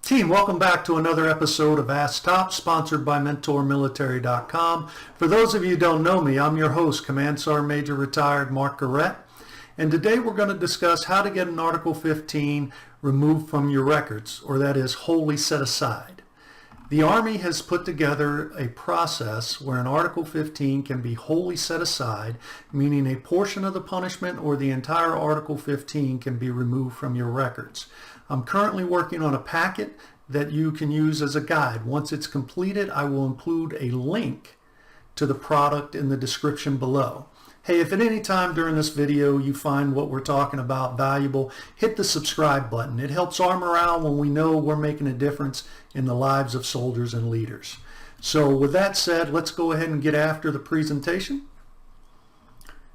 Team, welcome back to another episode of Ask Top, sponsored by MentorMilitary.com. For those of you who don't know me, I'm your host, Command Sergeant Major Retired Mark Garrett, and today we're going to discuss how to get an Article 15 removed from your records, or that is, wholly set aside. The Army has put together a process where an Article 15 can be wholly set aside, meaning a portion of the punishment or the entire Article 15 can be removed from your records. I'm currently working on a packet that you can use as a guide. Once it's completed, I will include a link to the product in the description below. Hey, if at any time during this video you find what we're talking about valuable, hit the subscribe button. It helps our morale when we know we're making a difference in the lives of soldiers and leaders. So with that said, let's go ahead and get after the presentation.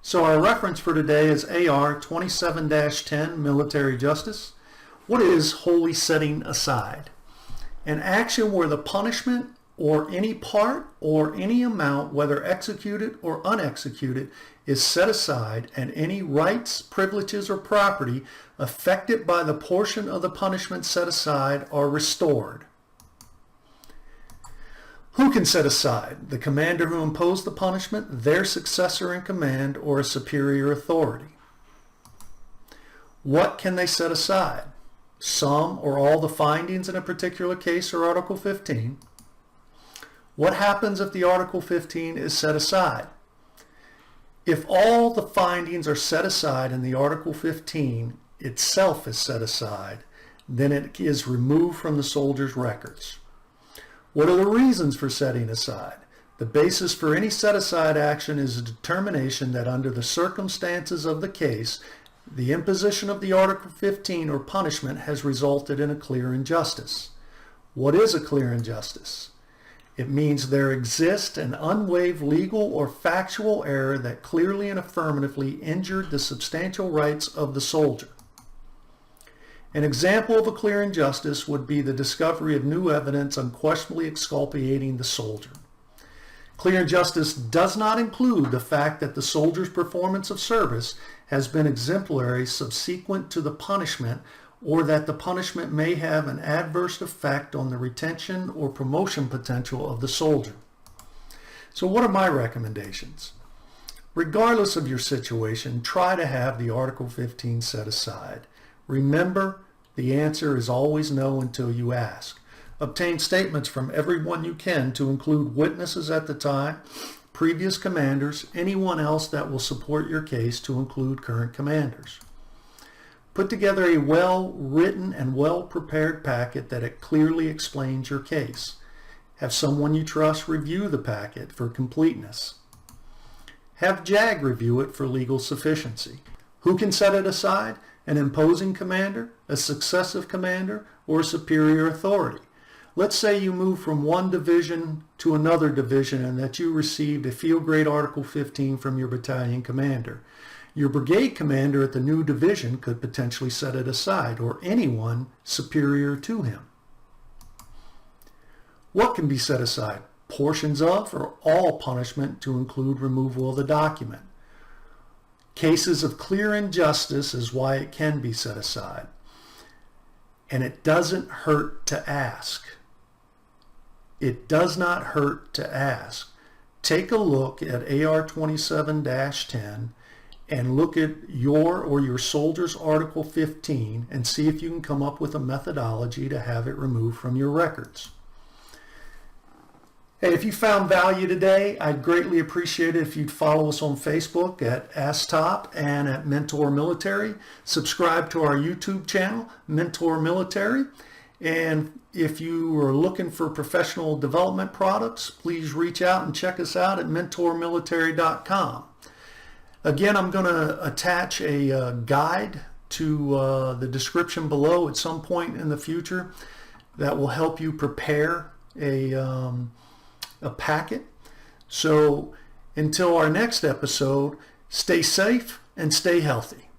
So our reference for today is AR 27-10, Military Justice. What is wholly setting aside? An action where the punishment or any part or any amount, whether executed or unexecuted, is set aside, and any rights, privileges, or property affected by the portion of the punishment set aside are restored. Who can set aside? The commander who imposed the punishment, their successor in command, or a superior authority. What can they set aside? Some or all the findings in a particular case or Article 15. What happens if the Article 15 is set aside? If all the findings are set aside and the Article 15 itself is set aside, then it is removed from the soldier's records. What are the reasons for setting aside? The basis for any set-aside action is a determination that under the circumstances of the case, the imposition of the Article 15 or punishment has resulted in a clear injustice. What is a clear injustice? It means there exists an unwaived legal or factual error that clearly and affirmatively injured the substantial rights of the soldier. An example of a clear injustice would be the discovery of new evidence unquestionably exculpating the soldier. Clear injustice does not include the fact that the soldier's performance of service has been exemplary subsequent to the punishment, or that the punishment may have an adverse effect on the retention or promotion potential of the soldier. So what are my recommendations? Regardless of your situation, try to have the Article 15 set aside. Remember, the answer is always no until you ask. Obtain statements from everyone you can, to include witnesses at the time, previous commanders, anyone else that will support your case, to include current commanders. Put together a well-written and well-prepared packet that it clearly explains your case. Have someone you trust review the packet for completeness. Have JAG review it for legal sufficiency. Who can set it aside? An imposing commander, a successive commander, or a superior authority. Let's say you move from one division to another division and that you received a field grade Article 15 from your battalion commander. Your brigade commander at the new division could potentially set it aside, or anyone superior to him. What can be set aside? Portions of or all punishment, to include removal of the document. Cases of clear injustice is why it can be set aside. And it doesn't hurt to ask. It does not hurt to ask. Take a look at AR 27-10 and look at your or your soldier's Article 15 and see if you can come up with a methodology to have it removed from your records. Hey, if you found value today, I'd greatly appreciate it if you'd follow us on Facebook at Ask Top and at Mentor Military. Subscribe to our YouTube channel, Mentor Military. And if you are looking for professional development products, please reach out and check us out at MentorMilitary.com. Again, I'm going to attach a guide to the description below at some point in the future that will help you prepare a packet. So until our next episode, stay safe and stay healthy.